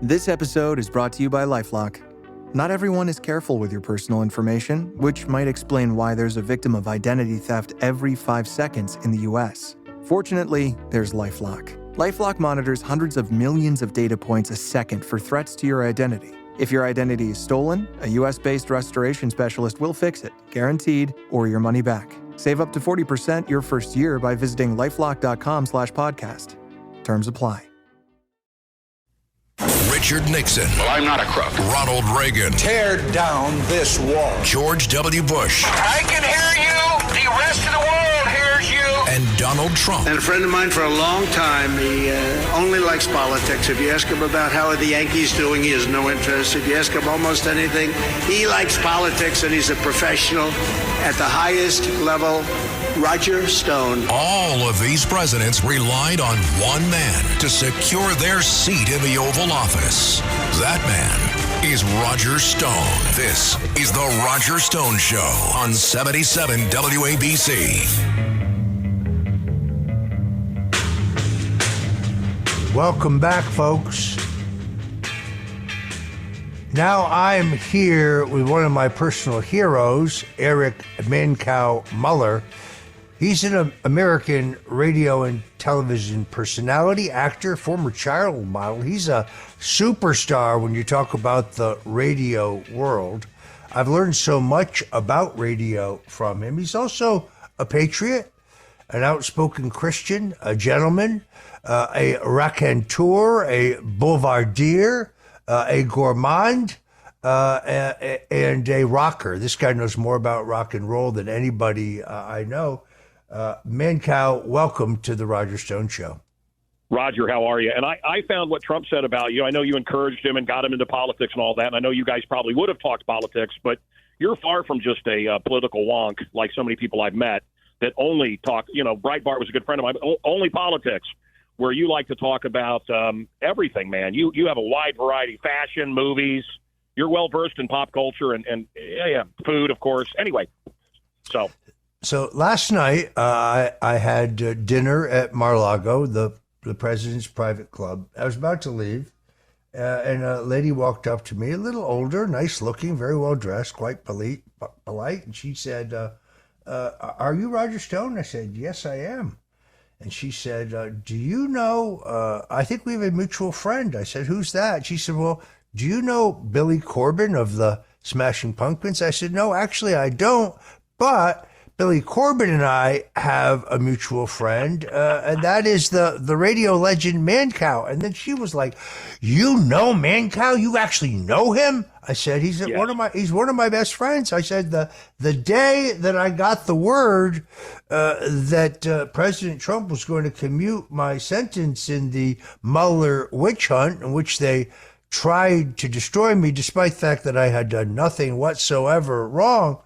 This episode is brought to you by LifeLock. Not everyone is careful with your personal information, which might explain why there's a victim of identity theft every 5 seconds in the US. Fortunately, there's LifeLock. LifeLock monitors hundreds of millions of data points a second for threats to your identity. If your identity is stolen, a US-based restoration specialist will fix it, guaranteed, or your money back. Save up to 40% your first year by visiting lifelock.com/podcast. Terms apply. Richard Nixon. Well, I'm not a crook. Ronald Reagan. Tear down this wall. George W. Bush. I can hear you. The rest of the world hears you. And Donald Trump. And a friend of mine for a long time, he only likes politics. If you ask him about how are the Yankees doing, he has no interest. If you ask him almost anything, he likes politics, and he's a professional at the highest level. Roger Stone. All of these presidents relied on one man to secure their seat in the Oval Office. That man is Roger Stone. This is The Roger Stone Show on 77 WABC. Welcome back, folks. Now I'm here with one of my personal heroes, Erich Mancow Muller. He's an American radio and television personality, actor, former child model. He's a superstar when you talk about the radio world. I've learned so much about radio from him. He's also a patriot, an outspoken Christian, a gentleman, a raconteur, a boulevardier, a gourmand, and a rocker. This guy knows more about rock and roll than anybody I know. Mancow, welcome to the Roger Stone Show. Roger, how are you? And I found what Trump said about you. I know you encouraged him and got him into politics and all that, and I know you guys probably would have talked politics, but you're far from just a political wonk like so many people I've met that only talk, Breitbart was a good friend of mine, only politics, where you like to talk about everything, man. You have a wide variety, fashion, movies. You're well-versed in pop culture and food, of course. Anyway, So last night, I had dinner at Mar-a-Lago, the president's private club. I was about to leave, and a lady walked up to me, a little older, nice looking, very well dressed, quite polite, and she said, "Are you Roger Stone?" I said, "Yes, I am." And she said, "Do you know? I think we have a mutual friend." I said, "Who's that?" She said, "Well, do you know Billy Corbin of the Smashing Pumpkins?" I said, "No, actually, I don't, but Billy Corbin and I have a mutual friend, and that is the radio legend Mancow." And then she was like, "You know Mancow? You actually know him?" I said, "He's Yes. He's one of my best friends." I said, the day that I got the word that President Trump was going to commute my sentence in the Muller witch hunt, in which they tried to destroy me, despite the fact that I had done nothing whatsoever wrong.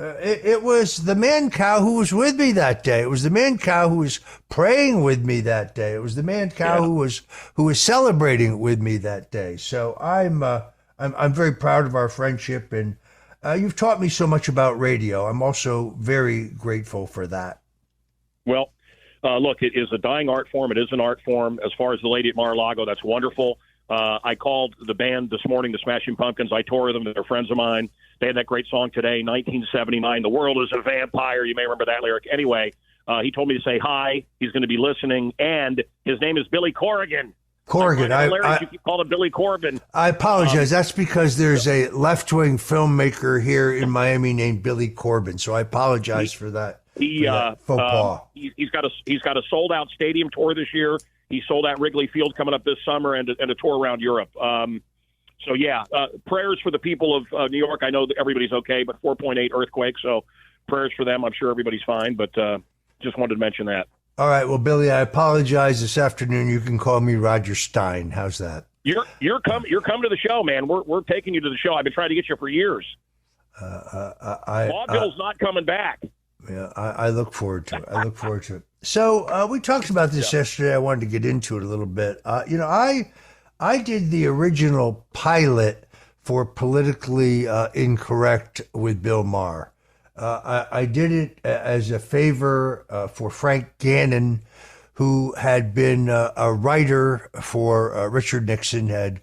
It was the Mancow who was with me that day. It was the Mancow who was praying with me that day. It was the Mancow who was celebrating with me that day. So I'm very proud of our friendship, and you've taught me so much about radio. I'm also very grateful for that. Well, look, it is a dying art form. It is an art form. As far as the lady at Mar-a-Lago, that's wonderful. I called the band this morning, the Smashing Pumpkins. I toured them. They're friends of mine. They had that great song today, 1979, "The World is a Vampire." You may remember that lyric. Anyway, he told me to say hi. He's going to be listening, and his name is Billy Corrigan. Corrigan. You keep calling him Billy Corbin. I apologize. That's because there's a left-wing filmmaker here in Miami named Billy Corbin, so I apologize for that. Faux pas. He's got a sold-out stadium tour this year. He sold out Wrigley Field coming up this summer and a tour around Europe. Prayers for the people of New York. I know that everybody's okay, but 4.8 earthquake, so prayers for them. I'm sure everybody's fine, but just wanted to mention that. All right. Well, Billy, I apologize. This afternoon, you can call me Roger Stein. How's that? You're coming to the show, man. We're taking you to the show. I've been trying to get you for years. Vaudeville's not coming back. Yeah, I look forward to it. So we talked about this yesterday. I wanted to get into it a little bit. I did the original pilot for Politically Incorrect with Bill Maher. I did it as a favor for Frank Gannon, who had been a writer for Richard Nixon, had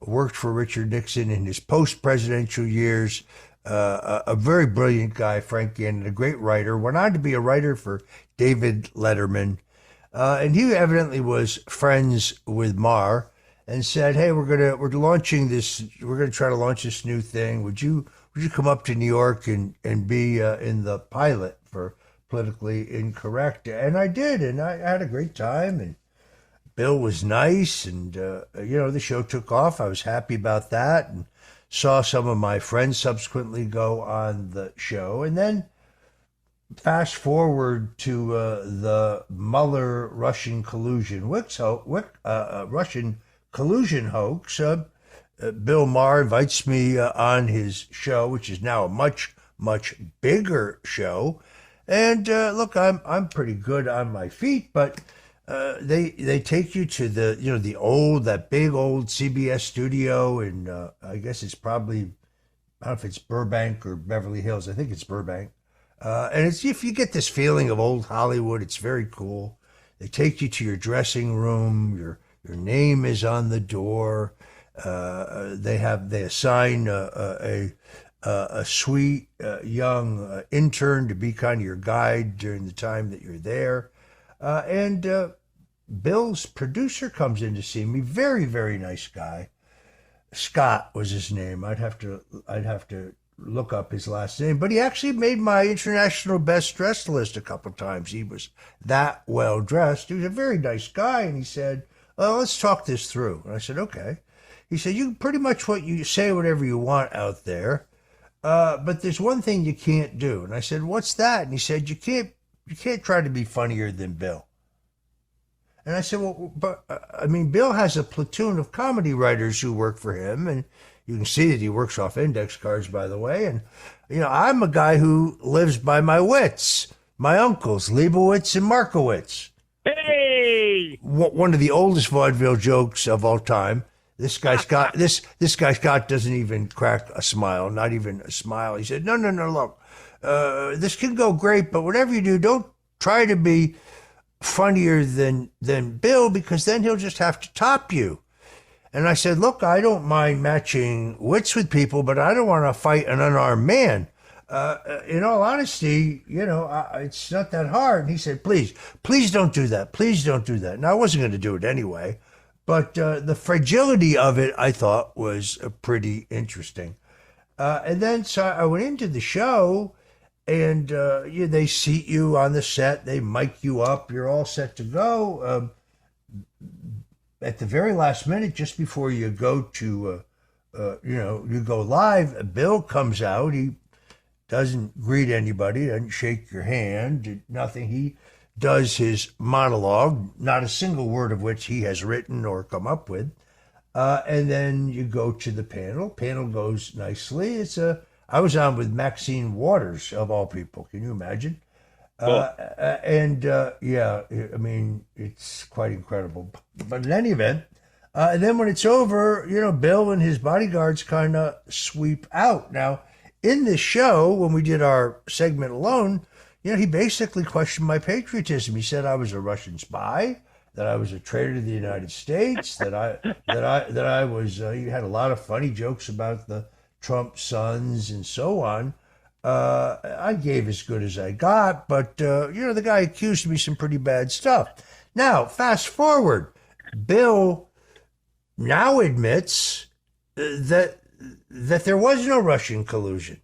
worked for Richard Nixon in his post-presidential years. A very brilliant guy, Frank Gannon, a great writer. Went on to be a writer for David Letterman. And he evidently was friends with Marr and said, "Hey, we're gonna try to launch this new thing. Would you come up to New York and be in the pilot for Politically Incorrect?" And I did, and I had a great time. And Bill was nice, and the show took off. I was happy about that, and saw some of my friends subsequently go on the show. And then fast forward to the Muller Russian collusion Russian collusion hoax. Bill Maher invites me on his show, which is now a much, much bigger show. And look, I'm pretty good on my feet, but they take you to that big old CBS studio, and I guess it's probably, I don't know if it's Burbank or Beverly Hills. I think it's Burbank. And if you get this feeling of old Hollywood, it's very cool. They take you to your dressing room. Your name is on the door. They assign a sweet young intern to be kind of your guide during the time that you're there. And Bill's producer comes in to see me. Very, very nice guy. Scott was his name. I'd have to look up his last name, but he actually made my international best dressed list a couple of times. He was that well dressed. He was a very nice guy, and he said, "Oh, let's talk this through." And I said, "Okay." He said, "You pretty much you say whatever you want out there, but there's one thing you can't do." And I said, "What's that?" And he said, "You can't try to be funnier than Bill." And I said, "Well, but Bill has a platoon of comedy writers who work for him, and you can see that he works off index cards, by the way. And, I'm a guy who lives by my wits, my uncles, Leibowitz and Markowitz." Hey! One of the oldest vaudeville jokes of all time. This guy Scott, this guy Scott doesn't even crack a smile, not even a smile. He said, no, look, this can go great, but whatever you do, don't try to be funnier than Bill, because then he'll just have to top you. And I said, "Look, I don't mind matching wits with people, but I don't want to fight an unarmed man. In all honesty, it's not that hard." And he said, please don't do that. Please don't do that. And I wasn't going to do it anyway. But the fragility of it, I thought, was pretty interesting. And then so I went into the show, and they seat you on the set. They mic you up. You're all set to go. At the very last minute, just before you go to, you go live, Bill comes out. He doesn't greet anybody, doesn't shake your hand, nothing. He does his monologue, not a single word of which he has written or come up with. And then you go to the panel. Panel goes nicely. I was on with Maxine Waters, of all people. Can you imagine? It's quite incredible. But in any event, and then when it's over, Bill and his bodyguards kind of sweep out. Now, in this show, when we did our segment alone, he basically questioned my patriotism. He said I was a Russian spy, that I was a traitor to the United States, that I was. He had a lot of funny jokes about the Trump sons and so on. I gave as good as I got, but, the guy accused me some pretty bad stuff. Now, fast forward, Bill now admits that there was no Russian collusion,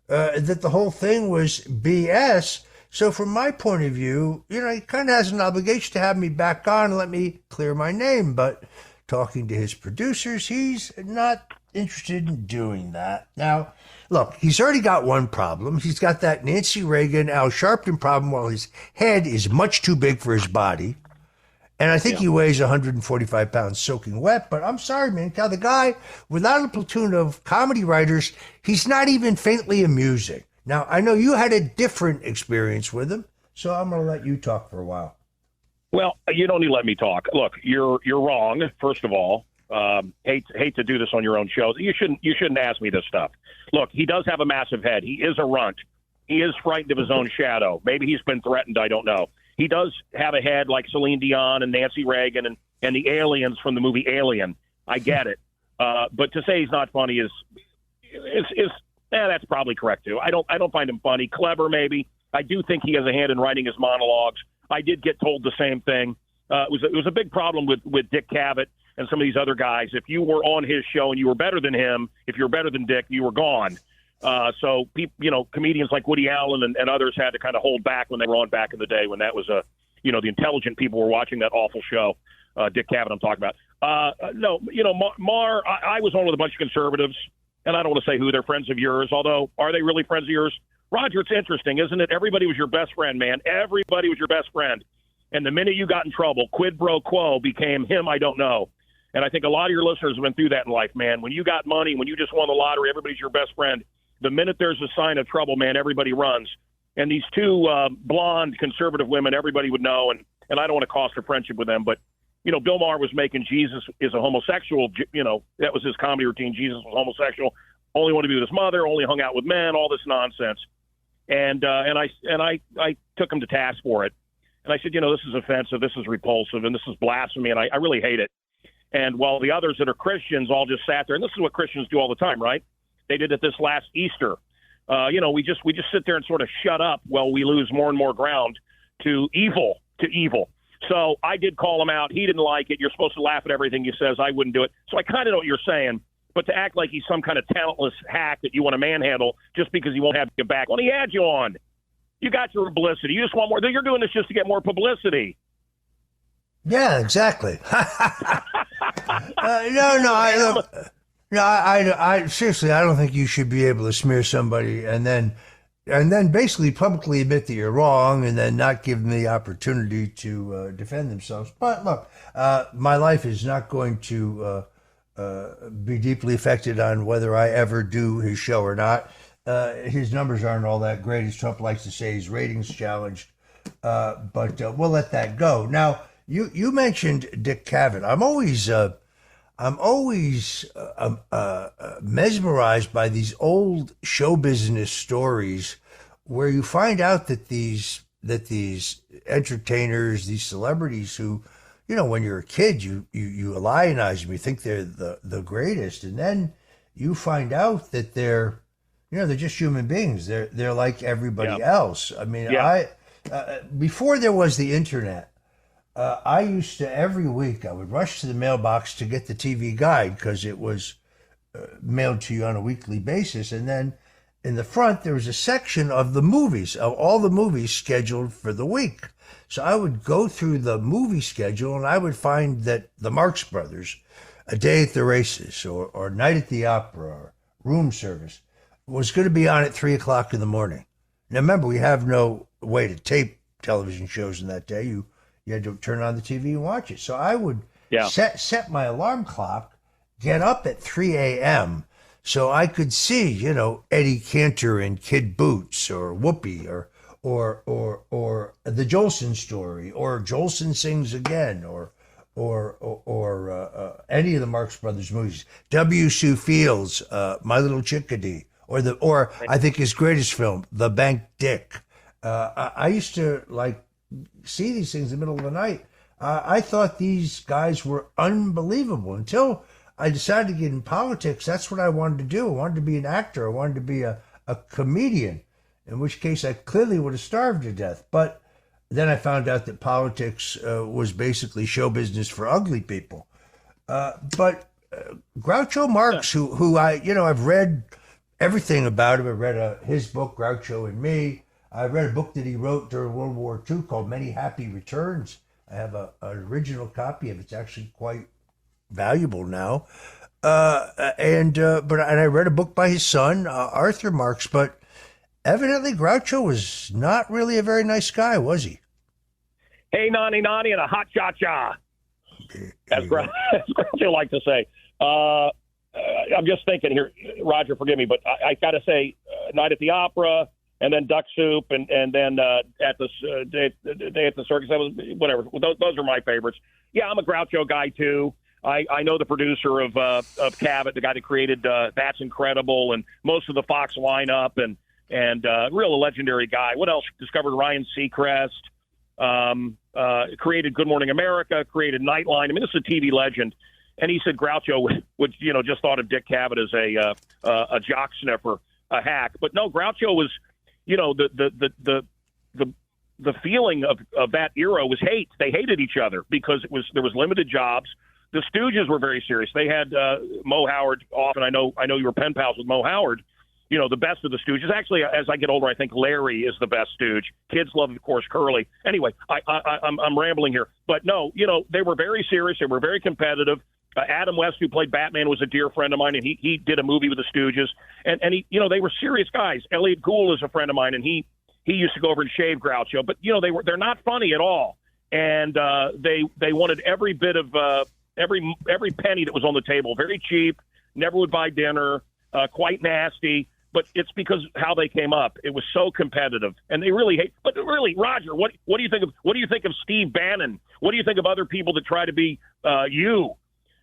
that the whole thing was BS. So from my point of view, he kind of has an obligation to have me back on and let me clear my name. But talking to his producers, he's not interested in doing that. Now, look, he's already got one problem. He's got that Nancy Reagan, Al Sharpton problem, while his head is much too big for his body. And I think he weighs 145 pounds soaking wet. But I'm sorry, man, Cal, the guy, without a platoon of comedy writers, he's not even faintly amusing. Now, I know you had a different experience with him, so I'm going to let you talk for a while. Well, you don't need to let me talk. Look, you're wrong, first of all. Hate to do this on your own show. You shouldn't ask me this stuff. Look, he does have a massive head. He is a runt. He is frightened of his own shadow. Maybe he's been threatened. I don't know. He does have a head like Celine Dion and Nancy Reagan and the aliens from the movie Alien. I get it. But to say he's not funny is that's probably correct too. I don't find him funny. Clever, maybe. I do think he has a hand in writing his monologues. I did get told the same thing. It was a big problem with Dick Cavett and some of these other guys. If you were on his show and you were better than him, if you were better than Dick, you were gone. So people, comedians like Woody Allen and others had to kind of hold back when they were on back in the day when that was the intelligent people were watching that awful show. Dick Cavett, I'm talking about. Mar, I was on with a bunch of conservatives, and I don't want to say who they're friends of yours, although are they really friends of yours? Roger, it's interesting, isn't it? Everybody was your best friend, man. Everybody was your best friend. And the minute you got in trouble, quid pro quo became him I don't know. And I think a lot of your listeners have been through that in life, man. When you got money, when you just won the lottery, everybody's your best friend. The minute there's a sign of trouble, man, everybody runs. And these two blonde conservative women, everybody would know, and I don't want to cost a friendship with them, but, Bill Maher was making Jesus is a homosexual, that was his comedy routine. Jesus was homosexual, only wanted to be with his mother, only hung out with men, all this nonsense. And I took him to task for it. And I said, this is offensive, this is repulsive, and this is blasphemy, and I really hate it. And while the others that are Christians all just sat there, and this is what Christians do all the time, right? They did it this last Easter. We just sit there and sort of shut up while we lose more and more ground to evil. So I did call him out. He didn't like it. You're supposed to laugh at everything he says. I wouldn't do it. So I kind of know what you're saying. But to act like he's some kind of talentless hack that you want to manhandle just because he won't have you back. Well, he had you on. You got your publicity. You just want more. You're doing this just to get more publicity. Yeah, exactly. I seriously, I don't think you should be able to smear somebody and then basically publicly admit that you're wrong and then not give them the opportunity to defend themselves. But look, my life is not going to be deeply affected on whether I ever do his show or not. His numbers aren't all that great, as Trump likes to say. He's ratings challenged, but we'll let that go. Now, you mentioned Dick Cavett. I'm always mesmerized by these old show business stories where you find out that these entertainers, these celebrities who, when you're a kid, you lionize them, you think they're the greatest, and then you find out that they're just human beings. They're like everybody else. I mean, before there was the internet, I used to, every week, I would rush to the mailbox to get the TV Guide because it was mailed to you on a weekly basis. And then in the front, there was a section of the movies, of all the movies scheduled for the week. So I would go through the movie schedule and I would find that the Marx Brothers, A Day at the Races, or Night at the Opera, or Room Service, was going to be on at 3 o'clock in the morning. Now, remember, we have no way to tape television shows in that day. You had to turn on the TV and watch it. So I would set my alarm clock, get up at 3 a.m. so I could see, Eddie Cantor in Kid Boots, or Whoopi, or the Jolson Story, or Jolson Sings Again, or any of the Marx Brothers movies. W. Sue Fields, My Little Chickadee, or I think his greatest film, The Bank Dick. I used to see these things in the middle of the night. I thought these guys were unbelievable until I decided to get in politics. That's what I wanted to do. I wanted to be an actor. I wanted to be a comedian, in which case I clearly would have starved to death. But then I found out that politics was basically show business for ugly people. But Groucho Marx, who I've read everything about him. I read his book, Groucho and Me. I read a book that he wrote during World War II called Many Happy Returns. I have an original copy of it. It's actually quite valuable now. But I read a book by his son, Arthur Marx. But evidently, Groucho was not really a very nice guy, was he? Hey, nani, nani, and a hot cha-cha. As Groucho liked to say. I'm just thinking here, Roger, forgive me, but I got to say, Night at the Opera, and then Duck Soup, and then at the day at the circus. That was whatever. Those are my favorites. Yeah, I'm a Groucho guy too. I know the producer of Cavett, the guy that created That's Incredible, and most of the Fox lineup, and real legendary guy. What else? Discovered Ryan Seacrest. Created Good Morning America. Created Nightline. I mean, this is a TV legend. and he said Groucho would just thought of Dick Cavett as a jock sniffer, a hack. But no, Groucho was, the feeling of that era was hate. They hated each other because there was limited jobs. The Stooges were very serious. They had Mo Howard off, and I know you were pen pals with Mo Howard. The best of the Stooges. Actually, as I get older, I think Larry is the best Stooge. Kids love, of course, Curly. Anyway, I'm rambling here. But no, they were very serious. They were very competitive. Adam West, who played Batman, was a dear friend of mine, and he did a movie with the Stooges. And they were serious guys. Elliot Gould is a friend of mine, and he used to go over and shave Groucho. But, they're not funny at all. And they wanted every bit of every penny that was on the table. Very cheap, never would buy dinner, quite nasty. But it's because how they came up. It was so competitive, and they really hate. But really, Roger, what do you think of Steve Bannon? What do you think of other people that try to be you?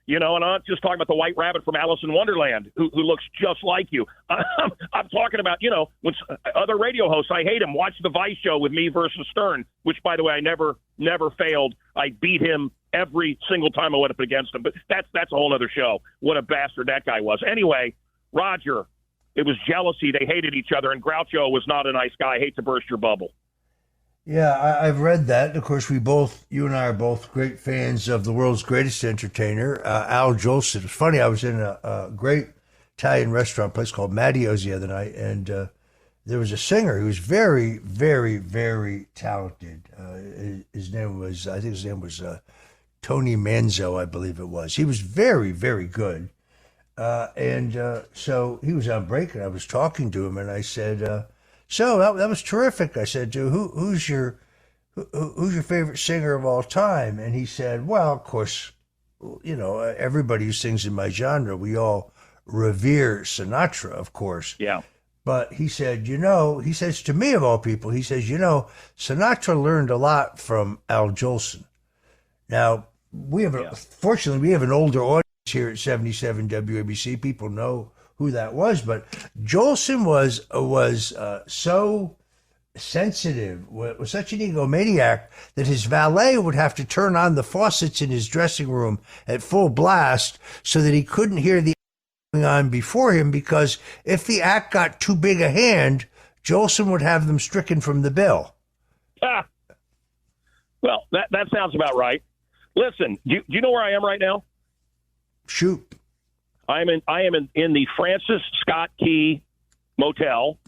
And I'm not just talking about the White Rabbit from Alice in Wonderland, who looks just like you. I'm talking about when other radio hosts. I hate him. Watch the Vice show with me versus Stern, which, by the way, I never failed. I beat him every single time I went up against him. But that's a whole other show. What a bastard that guy was. Anyway, Roger. It was jealousy. They hated each other, and Groucho was not a nice guy. I hate to burst your bubble. Yeah, I've read that. Of course, you and I are both great fans of the world's greatest entertainer, Al Jolson. It's funny, I was in a great Italian restaurant place called Mattio's the other night, and there was a singer who was very, very, very talented. His name was Tony Manzo, I believe it was. He was very, very good. So he was on break, and I was talking to him, and I said, "So that was terrific." I said, "Who's your favorite singer of all time?" And he said, "Well, of course, everybody who sings in my genre, we all revere Sinatra, of course." Yeah. But he said, he says to me of all people, he says, Sinatra learned a lot from Al Jolson. Now fortunately, we have an older audience here at 77 WABC. People know who that was, but Jolson was so sensitive, was such an egomaniac that his valet would have to turn on the faucets in his dressing room at full blast so that he couldn't hear the going on before him, because if the act got too big a hand, Jolson would have them stricken from the bill. Well, that sounds about right. Listen, do you know where I am right now? Shoot. I am in the Francis Scott Key Motel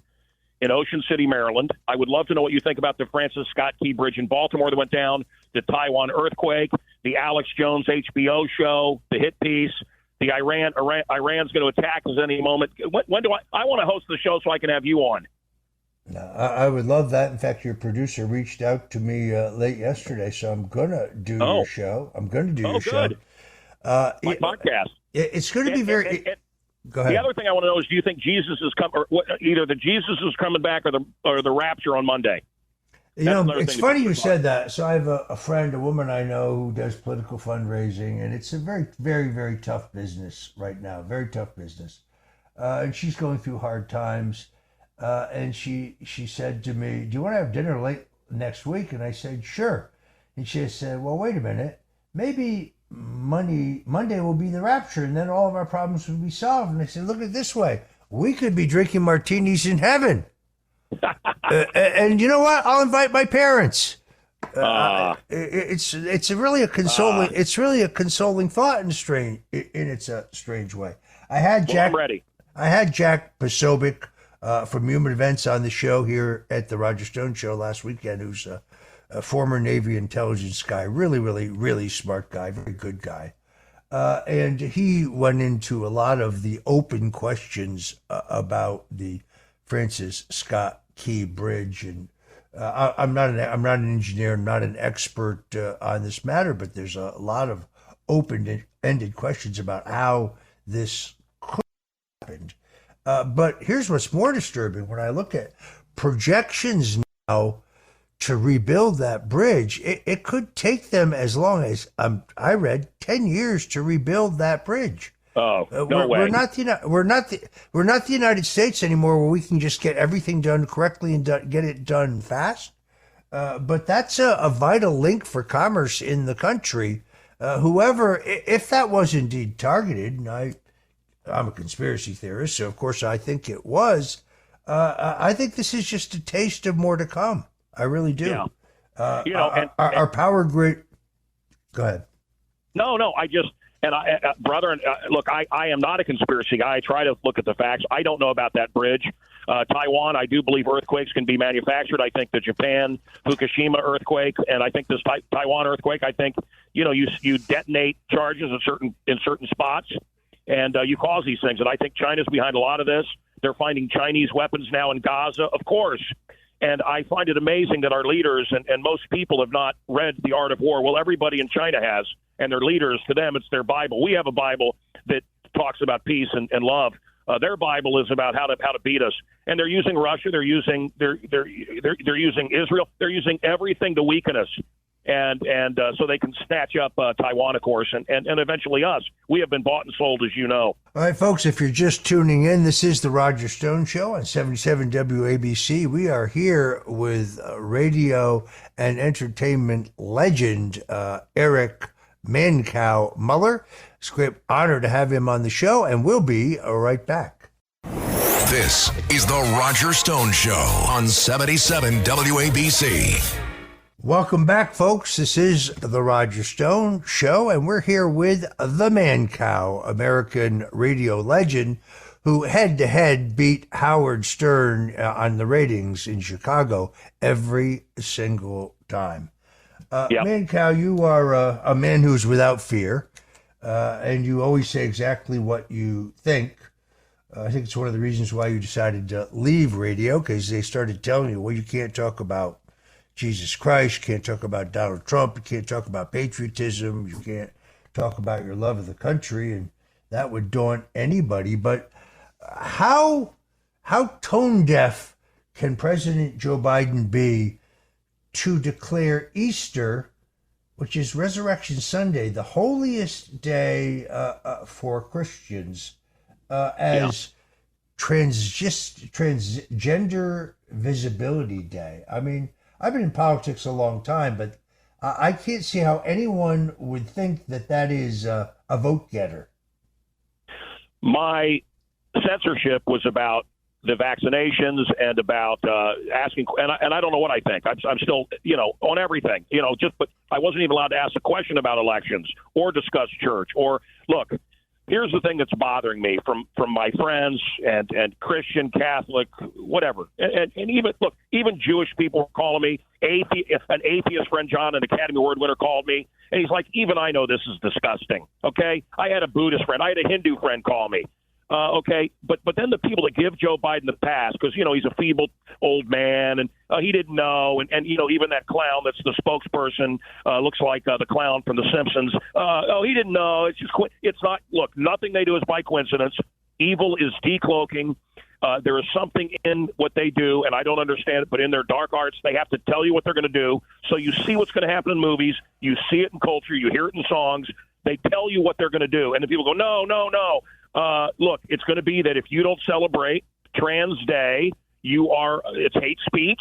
in Ocean City, Maryland. I would love to know what you think about the Francis Scott Key Bridge in Baltimore that went down, the Taiwan earthquake, the Alex Jones HBO show, the hit piece, the Iran's going to attack us any moment. When do I want to host the show so I can have you on? I would love that. In fact, your producer reached out to me late yesterday, so I'm going to do your show. I'm going to do your show. My podcast. It's going to be very. Go ahead. The other thing I want to know is, do you think Jesus is coming, or either the Jesus is coming back, or the rapture on Monday? It's funny you said that. So I have a friend, a woman I know who does political fundraising, and it's a very, very, very tough business right now. Very tough business, and she's going through hard times. And she said to me, "Do you want to have dinner late next week?" And I said, "Sure." And she said, "Well, wait a minute. Maybe Monday will be the rapture, and then all of our problems will be solved." And I said, "Look at it this way. We could be drinking martinis in heaven." And you know what? I'll invite my parents. It's really a consoling. It's really a consoling thought in its a strange way. I had Jack. I'm ready. I had Jack Posobiec from Human Events on the show here at the Roger Stone Show last weekend, who's a former Navy intelligence guy, really, really, really smart guy, very good guy. And he went into a lot of the open questions about the Francis Scott Key Bridge. And I'm not an engineer, I'm not an expert on this matter, but there's a lot of open-ended questions about how this could have happened. But here's what's more disturbing. When I look at projections now to rebuild that bridge, it could take them as long as I read 10 years to rebuild that bridge. Oh, no way. We're not the United States anymore, where we can just get everything done correctly and get it done fast. But that's a vital link for commerce in the country. whoever, if that was indeed targeted, and I'm a conspiracy theorist, so of course I think it was. I think this is just a taste of more to come. I really do. Yeah. Our power grid. Go ahead. No, brother, look, I am not a conspiracy guy. I try to look at the facts. I don't know about that bridge. Taiwan, I do believe earthquakes can be manufactured. I think the Japan Fukushima earthquake, and I think this Taiwan earthquake, I think, you detonate charges in certain spots, and you cause these things. And I think China's behind a lot of this. They're finding Chinese weapons now in Gaza, of course. And I find it amazing that our leaders and most people have not read The Art of War. Well, everybody in China has, and their leaders, to them, it's their Bible. We have a Bible that talks about peace and love. Their Bible is about how to beat us. And they're using Russia. They're using Israel. They're using everything to weaken us. And so they can snatch up Taiwan, of course, and eventually us. We have been bought and sold, as you know. All right, folks, if you're just tuning in, this is the Roger Stone Show on 77 WABC. We are here with radio and entertainment legend Erich Mancow Muller. It's a great honor to have him on the show, and we'll be right back. This is the Roger Stone Show on 77 WABC. Welcome back, folks. This is the Roger Stone Show, and we're here with the Mancow, American radio legend, who head-to-head beat Howard Stern on the ratings in Chicago every single time. Yep. Mancow, you are a man who's without fear, and you always say exactly what you think. I think it's one of the reasons why you decided to leave radio, because they started telling you, well, you can't talk about Jesus Christ, you can't talk about Donald Trump, you can't talk about patriotism, you can't talk about your love of the country, and that would daunt anybody. But how tone deaf can President Joe Biden be to declare Easter, which is Resurrection Sunday, the holiest day for Christians, as transgender visibility day? I mean, I've been in politics a long time, but I can't see how anyone would think that is a vote getter. My censorship was about the vaccinations and about asking, and I don't know what I think. I'm still, on everything, but I wasn't even allowed to ask a question about elections or discuss church or look. Here's the thing that's bothering me from my friends and Christian, Catholic, whatever. And even Jewish people are calling me. An atheist friend, John, an Academy Award winner, called me. And he's like, even I know this is disgusting. Okay? I had a Buddhist friend. I had a Hindu friend call me. Okay, but then the people that give Joe Biden the pass, because, he's a feeble old man, and he didn't know, and even that clown that's the spokesperson looks like the clown from The Simpsons. He didn't know. It's not, look, nothing they do is by coincidence. Evil is decloaking. There is something in what they do, and I don't understand it, but in their dark arts, they have to tell you what they're going to do. So you see what's going to happen in movies. You see it in culture. You hear it in songs. They tell you what they're going to do. And the people go, no. Look, it's going to be that if you don't celebrate Trans Day, it's hate speech.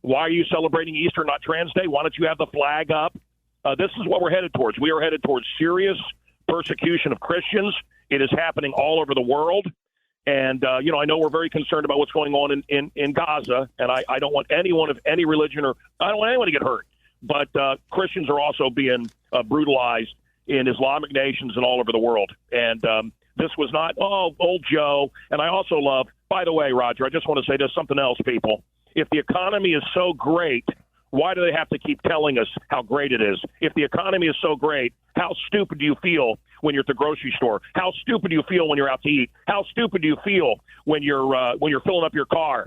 Why are you celebrating Easter, not Trans Day? Why don't you have the flag up? This is what we're headed towards. We are headed towards serious persecution of Christians. It is happening all over the world. And, I know we're very concerned about what's going on in Gaza, and I don't want anyone of any religion I don't want anyone to get hurt. But Christians are also being brutalized in Islamic nations and all over the world. And this was not, old Joe. And I also love, by the way, Roger, I just want to say this, something else, people. If the economy is so great, why do they have to keep telling us how great it is? If the economy is so great, how stupid do you feel when you're at the grocery store? How stupid do you feel when you're out to eat? How stupid do you feel when you're filling up your car?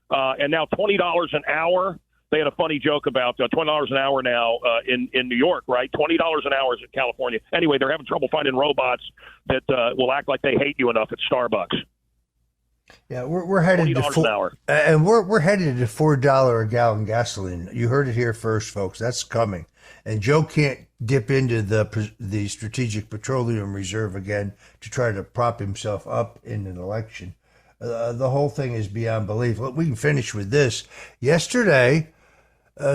And now $20 an hour. They had a funny joke about $20 an hour now in New York, right? $20 an hour is in California. Anyway, they're having trouble finding robots that will act like they hate you enough at Starbucks. Yeah, we're headed to $20 an hour, and we're headed to $4 a gallon gasoline. You heard it here first, folks. That's coming, and Joe can't dip into the Strategic Petroleum Reserve again to try to prop himself up in an election. The whole thing is beyond belief. We can finish with this. Yesterday,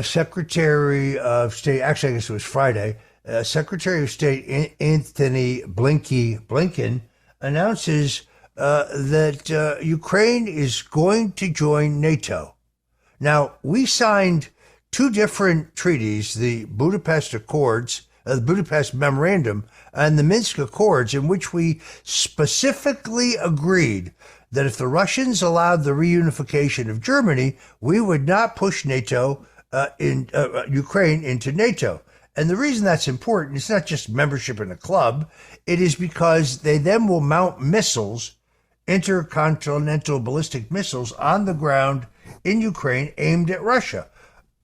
Secretary of State, actually, I guess it was Friday, Secretary of State Anthony Blinken announces that Ukraine is going to join NATO. Now, we signed two different treaties, the Budapest Accords, the Budapest Memorandum, and the Minsk Accords, in which we specifically agreed that if the Russians allowed the reunification of Germany, we would not push NATO Ukraine into NATO. And the reason that's important, it's not just membership in a club, it is because they then will mount missiles, intercontinental ballistic missiles, on the ground in Ukraine aimed at Russia.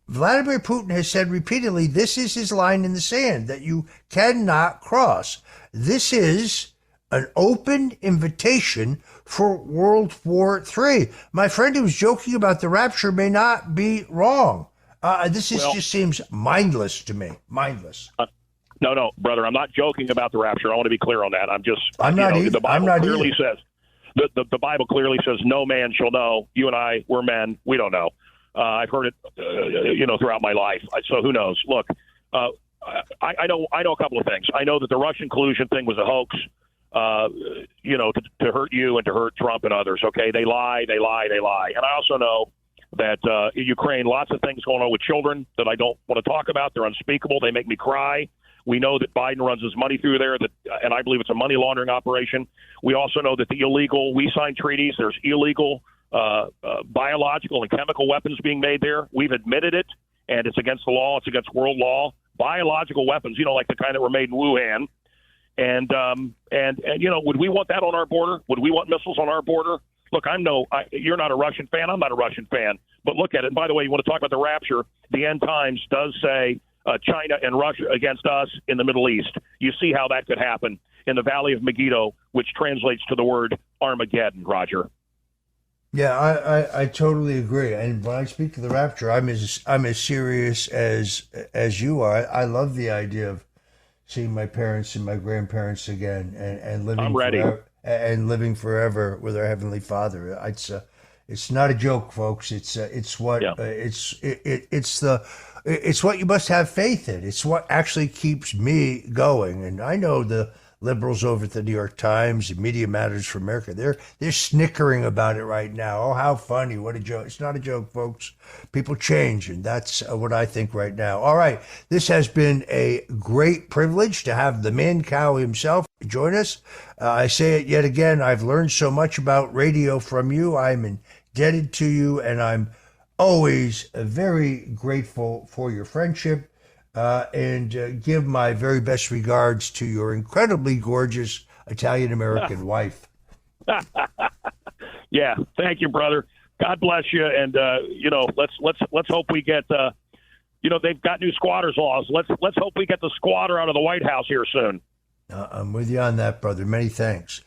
Vladimir Putin has said repeatedly, this is his line in the sand that you cannot cross. This is an open invitation for World War III. My friend who was joking about the rapture may not be wrong. Just seems mindless to me. Mindless. No, brother, I'm not joking about the rapture. I want to be clear on that. The Bible clearly says, the Bible clearly says, no man shall know. You and I, we're men. We don't know. I've heard it, throughout my life. So who knows? Look, I know a couple of things. I know that the Russian collusion thing was a hoax, to hurt you and to hurt Trump and others. Okay, they lie. And I also know that in Ukraine, lots of things going on with children that I don't want to talk about. They're unspeakable. They make me cry. We know that Biden runs his money through there, and I believe it's a money laundering operation. We also know that we signed treaties. There's illegal biological and chemical weapons being made there. We've admitted it, and it's against the law. It's against world law. Biological weapons, like the kind that were made in Wuhan. And would we want that on our border? Would we want missiles on our border? Look, you're not a Russian fan. I'm not a Russian fan. But look at it. And by the way, you want to talk about the rapture? The end times does say China and Russia against us in the Middle East. You see how that could happen in the Valley of Megiddo, which translates to the word Armageddon, Roger. Yeah, I totally agree. And when I speak of the rapture, I'm as serious as you are. I love the idea of seeing my parents and my grandparents again and living. I'm ready. Living forever with our Heavenly Father. It's not a joke, folks. It's what you must have faith in. It's what actually keeps me going. And I know the liberals over at the New York Times and Media Matters for America, they're snickering about it right now. Oh, how funny. What a joke. It's not a joke, folks. People change, and that's what I think right now. All right. This has been a great privilege to have the Mancow himself join us. I say it yet again. I've learned so much about radio from you. I'm indebted to you, and I'm always very grateful for your friendship. And give my very best regards to your incredibly gorgeous Italian-American wife. Yeah, thank you, brother. God bless you. And let's hope we get. They've got new squatters laws. Let's hope we get the squatter out of the White House here soon. I'm with you on that, brother. Many thanks.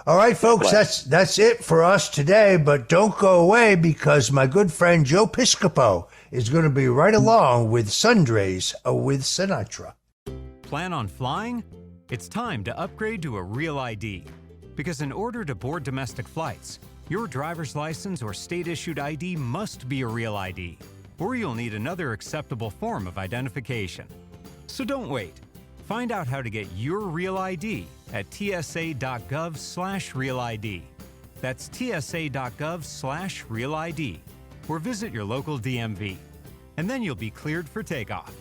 All right, folks, that's it for us today. But don't go away, because my good friend Joe Piscopo is going to be right along with Sunday's with Sinatra. Plan on flying? It's time to upgrade to a Real ID. Because in order to board domestic flights, your driver's license or state-issued ID must be a Real ID, or you'll need another acceptable form of identification. So don't wait. Find out how to get your Real ID at tsa.gov/Real ID. That's tsa.gov/Real ID. Or visit your local DMV. And then you'll be cleared for takeoff.